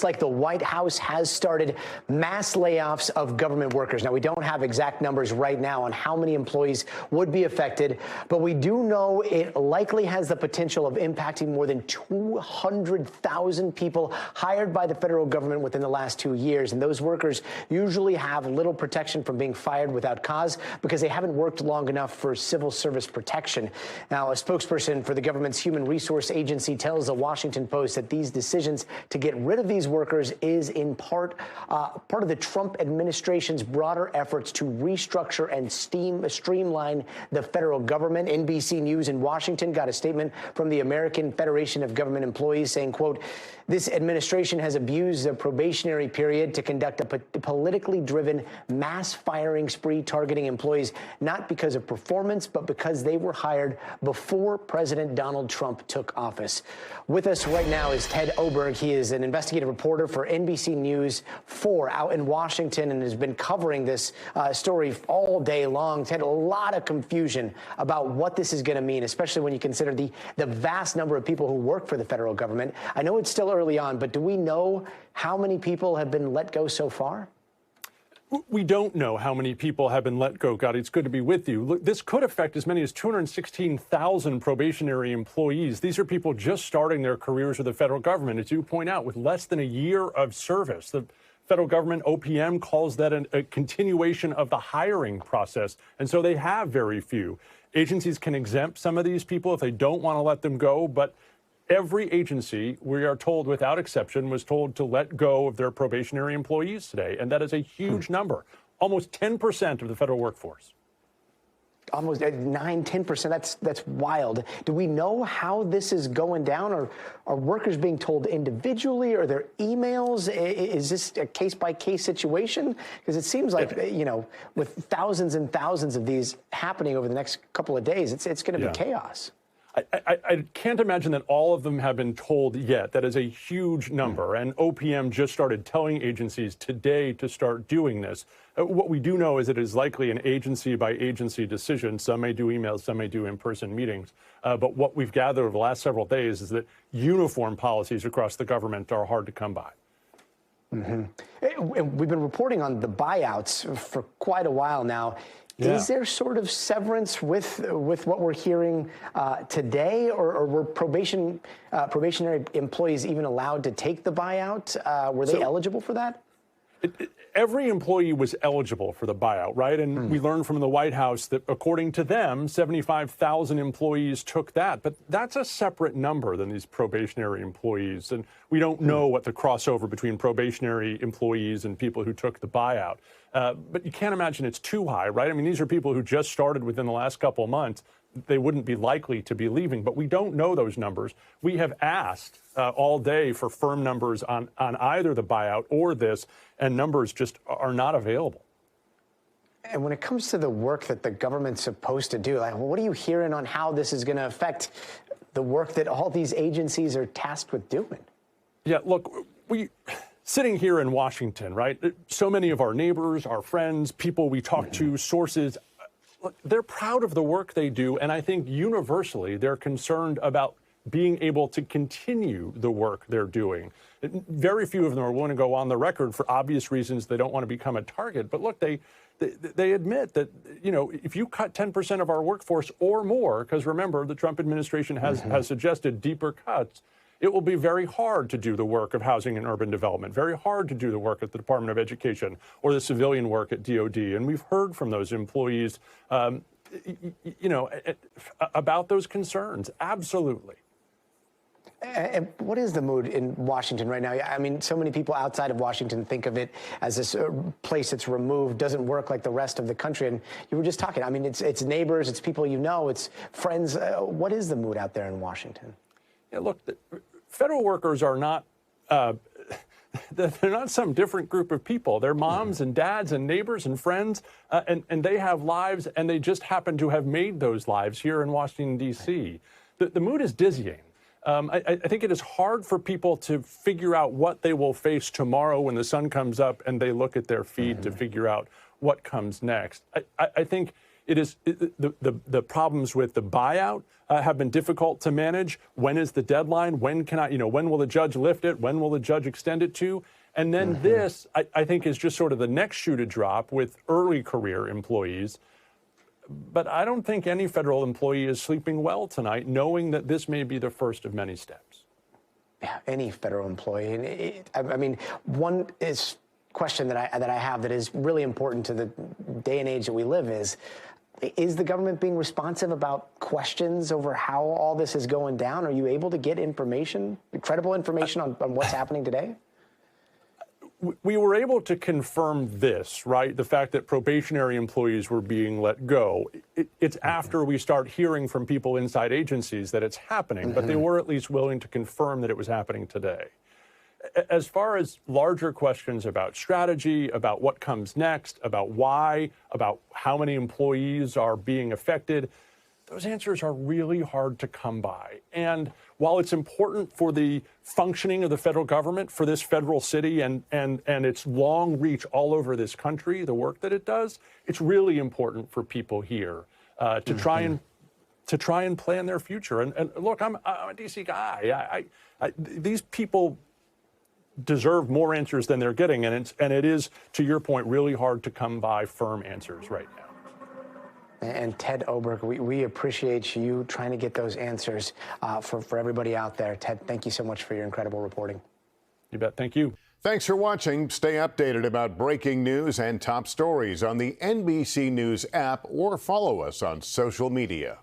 like the White House has started mass layoffs of government workers. Now, we don't have exact numbers right now on how many employees would be affected, but we do know it likely has the potential of impacting more than 200,000 people hired by the federal government within the last 2 years. And those workers usually have little protection from being fired without cause because they haven't worked long enough for civil service protection. Now, a spokesperson for the government's human resource agency tells the Washington Post that these decisions to get rid of these workers is in part of the Trump administration's broader efforts to restructure and streamline the federal government. NBC News in Washington got a statement from the American Federation of Government Employees saying, quote, "This administration has abused the probationary period to conduct a politically driven mass firing spree targeting employees, not because of performance, but because they were hired before President Donald Trump took office." With us right now is Ted Oberg. He is an investigative reporter for NBC News 4 out in Washington and has been covering this story all day long. Ted, a lot of confusion about what this is going to mean, especially when you consider the vast number of people who work for the federal government. I know it's still early on, but do we know how many people have been let go so far? We don't know how many people have been let go, Gotti. It's good to be with you. Look, this could affect as many as 216,000 probationary employees. These are people just starting their careers with the federal government, as you point out, with less than a year of service. The federal government, OPM, calls that a continuation of the hiring process, and so they have very few. Agencies can exempt some of these people if they don't want to let them go, but every agency, we are told without exception, was told to let go of their probationary employees today. And that is a huge number, almost 10% of the federal workforce. Almost 9–10%. That's wild. Do we know how this is going down? Or are workers being told individually? Are there emails? Is this a case-by-case situation? Because it seems like, you know, with thousands and thousands of these happening over the next couple of days, it's going to be chaos. I can't imagine that all of them have been told yet. That is a huge number. And OPM just started telling agencies today to start doing this. What we do know is it is likely an agency-by-agency decision. Some may do emails, some may do in-person meetings. But what we've gathered over the last several days is that uniform policies across the government are hard to come by. Mm-hmm. We've been reporting on the buyouts for quite a while now. Yeah. Is there sort of severance with what we're hearing today, or were probationary employees even allowed to take the buyout? Were they eligible for that? Every employee was eligible for the buyout, right? And we learned from the White House that, according to them, 75,000 employees took that. But that's a separate number than these probationary employees. And we don't know what the crossover between probationary employees and people who took the buyout. But you can't imagine it's too high, right? I mean, these are people who just started within the last couple of months. They wouldn't be likely to be leaving, but we don't know those numbers. We have asked all day for firm numbers on either the buyout or this, and numbers just are not available. And when it comes to the work that the government's supposed to do, like, what are you hearing on how this is going to affect the work that all these agencies are tasked with doing? Yeah, look, sitting here in Washington, right, so many of our neighbors, our friends, people we talk to, sources, look, they're proud of the work they do, and I think universally they're concerned about being able to continue the work they're doing. Very few of them are willing to go on the record for obvious reasons. They don't want to become a target. But look, they admit that, you know, if you cut 10% of our workforce or more, because remember, the Trump administration has suggested deeper cuts, it will be very hard to do the work of housing and urban development, very hard to do the work at the Department of Education or the civilian work at DOD. And we've heard from those employees, you know, about those concerns. Absolutely. And what is the mood in Washington right now? I mean, so many people outside of Washington think of it as this place that's removed, doesn't work like the rest of the country. And you were just talking, I mean, it's neighbors, it's people you know, it's friends. What is the mood out there in Washington? Yeah, look, federal workers are not, they're not some different group of people. They're moms and dads and neighbors and friends, and they have lives, and they just happen to have made those lives here in Washington, D.C. The mood is dizzying. I think it is hard for people to figure out what they will face tomorrow when the sun comes up and they look at their feed to figure out what comes next. I think The problems with the buyout have been difficult to manage. When is the deadline? When will the judge lift it? When will the judge extend it to? And then this, I think, is just sort of the next shoe to drop with early career employees. But I don't think any federal employee is sleeping well tonight, knowing that this may be the first of many steps. Yeah, any federal employee. And one question that I have that is really important to the day and age that we live is the government being responsive about questions over how all this is going down? Are you able to get information, credible information on what's happening today? We were able to confirm this, right? The fact that probationary employees were being let go. It's after we start hearing from people inside agencies that it's happening, but they were at least willing to confirm that it was happening today. As far as larger questions about strategy, about what comes next, about why, about how many employees are being affected, those answers are really hard to come by. And while it's important for the functioning of the federal government, for this federal city and its long reach all over this country, the work that it does, it's really important for people here to try and plan their future. And look, I'm a D.C. guy. These people deserve more answers than they're getting, and it is, to your point, really hard to come by firm answers right now. And Ted Oberg, we appreciate you trying to get those answers for everybody out there. Ted, thank you so much for your incredible reporting. You bet. Thank you. Thanks for watching. Stay updated about breaking news and top stories on the NBC News app or follow us on social media.